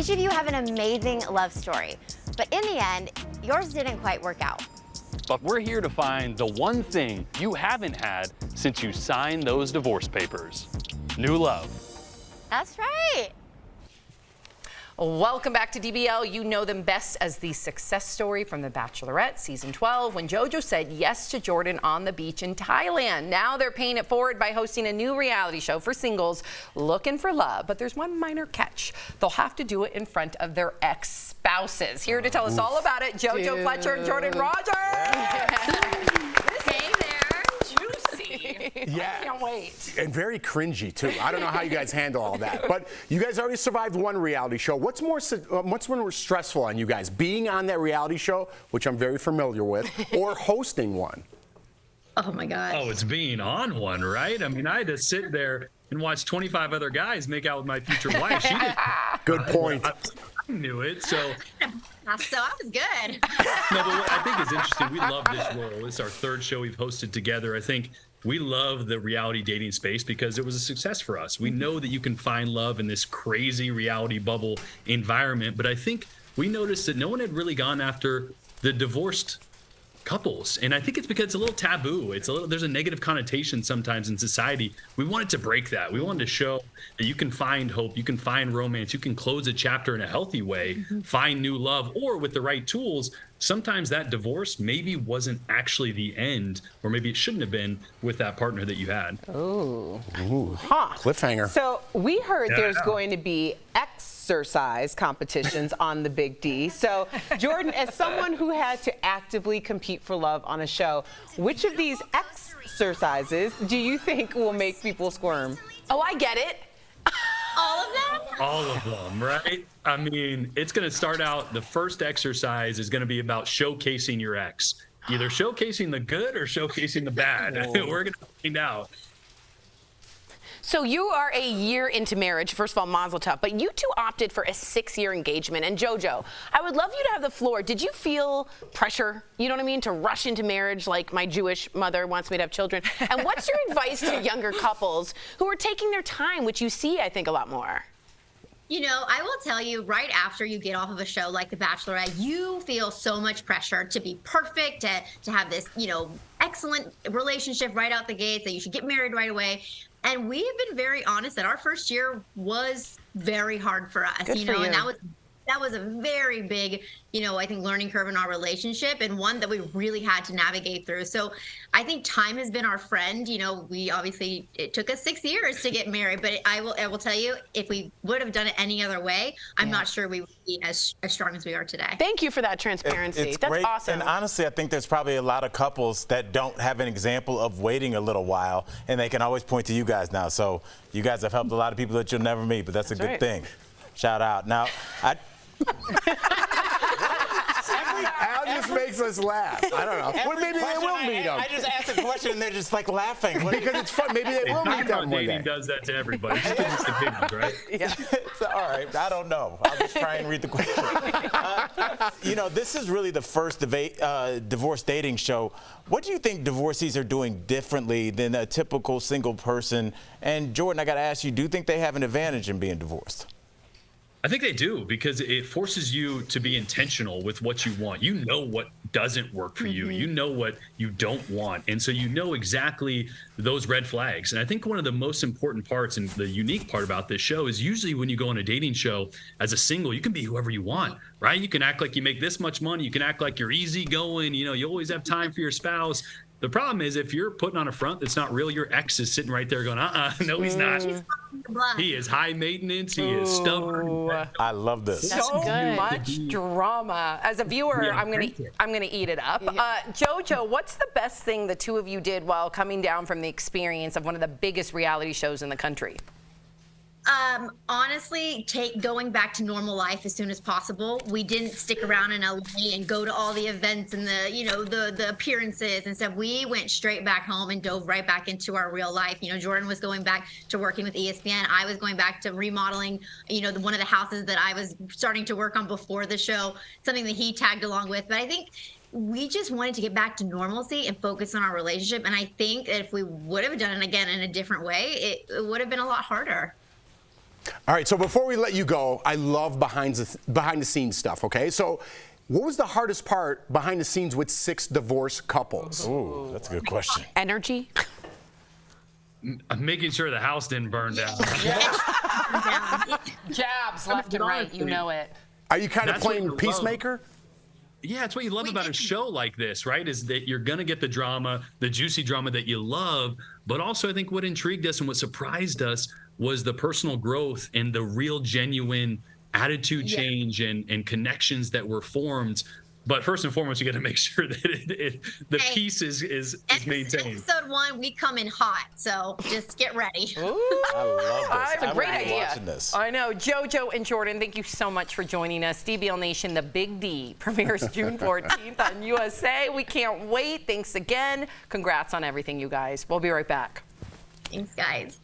Each of you have an amazing love story, but in the end, yours didn't quite work out. But we're here to find the one thing you haven't had since you signed those divorce papers. New love. That's right. Welcome back to DBL. You know them best as the success story from The Bachelorette, season 12, when JoJo said yes to Jordan on the beach in Thailand. Now they're paying it forward by hosting a new reality show for singles looking for love. But there's one minor catch. They'll have to do it in front of their ex-spouses. Here to tell us all about it, JoJo, Fletcher, and Jordan Rodgers. Hey there. Juicy. Yeah. I can't wait. And very cringy, too. I don't know how you guys handle all that. But you guys already survived one reality show. What's more stressful on you guys? Being on that reality show, which I'm very familiar with, or hosting one? Oh, my God. Oh, it's being on one, right? I mean, I had to sit there and watch 25 other guys make out with my future wife. She didn't. Good point. I knew it, so. So I was good. No, but what I think is interesting, we love this role. It's our third show we've hosted together. I think we love the reality dating space because it was a success for us. We know that you can find love in this crazy reality bubble environment, but I think we noticed that no one had really gone after the divorced couples. And I think it's because it's a little taboo. There's a negative connotation sometimes in society. We wanted to break that. We wanted to show that you can find hope, you can find romance, you can close a chapter in a healthy way, find new love, or with the right tools, sometimes that divorce maybe wasn't actually the end, or maybe it shouldn't have been with that partner that you had. Ooh. Huh. Cliffhanger. So we heard there's going to be exercise competitions on the Big D. So Jordan, as someone who had to actively compete for love on a show, which of these exercises do you think will make people squirm? Oh, I get it. All of them? All of them, right? I mean, it's going to start out, the first exercise is going to be about showcasing your ex. Either showcasing the good or showcasing the bad. We're going to find out. So you are a year into marriage. First of all, mazel tov. But you two opted for a 6-year engagement. And JoJo, I would love you to have the floor. Did you feel pressure, you know what I mean, to rush into marriage like my Jewish mother wants me to have children? And what's your advice to younger couples who are taking their time, which you see, I think, a lot more? You know, I will tell you, right after you get off of a show like The Bachelorette, you feel so much pressure to be perfect, to have this, excellent relationship right out the gates, that you should get married right away. And we have been very honest that our first year was very hard for us, Good for you. And that was a very big, I think learning curve in our relationship, and one that we really had to navigate through. So I think time has been our friend. It took us 6 years to get married, but I will tell you, if we would have done it any other way, I'm not sure we would be as strong as we are today. Thank you for that transparency. It's That's great. awesome. And honestly, I think there's probably a lot of couples that don't have an example of waiting a little while, and they can always point to you guys now. So you guys have helped a lot of people that you'll never meet, but that's a good thing. Shout out. Now, Al just makes us laugh. I don't know. Well, maybe they will meet them. I just asked a question and they're just like laughing. Because it's fun. Maybe they will meet them one Dating day. does that to everybody. Just 'cause it's the big ones, right? Yeah. It's all right. I don't know. I'll just try and read the question. This is really the first divorce dating show. What do you think divorcees are doing differently than a typical single person? And Jordan, I got to ask you, do you think they have an advantage in being divorced? I think they do, because it forces you to be intentional with what you want. You know what doesn't work for you. You know what you don't want. And so you know exactly those red flags. And I think one of the most important parts and the unique part about this show is usually when you go on a dating show as a single, you can be whoever you want, right? You can act like you make this much money. You can act like you're easygoing. You always have time for your spouse. The problem is if you're putting on a front that's not real, your ex is sitting right there going, no, he's not. He is high maintenance. He is stubborn. I love this. So much drama. As a viewer, I'm gonna eat it up. JoJo, what's the best thing the two of you did while coming down from the experience of one of the biggest reality shows in the country? Honestly, going back to normal life as soon as possible. We didn't stick around in LA and go to all the events and the appearances and stuff. We went straight back home and dove right back into our real life. Jordan was going back to working with ESPN. I was going back to remodeling, one of the houses that I was starting to work on before the show, something that he tagged along with. But I think we just wanted to get back to normalcy and focus on our relationship. And I think that if we would have done it again in a different way, it would have been a lot harder. All right, so before we let you go, I love behind the scenes stuff, okay? So what was the hardest part behind the scenes with 6 divorced couples? Ooh, that's a good question. Energy? I'm making sure the house didn't burn down. Jabs left and right, you know it. Are you kind of That's what playing you love. peacemaker? Yeah, it's what you love about a show like this, right? Is that you're going to get the drama, the juicy drama that you love. But also, I think what intrigued us and what surprised us was the personal growth and the real genuine attitude change and connections that were formed. But first and foremost, you got to make sure that the peace is maintained. Episode 1, we come in hot, so just get ready. I love this. That's a great I'm idea. watching this. I know. JoJo and Jordan, thank you so much for joining us. DBL Nation, The Big D premieres June 14th on USA. We can't wait. Thanks again. Congrats on everything, you guys. We'll be right back. Thanks, guys.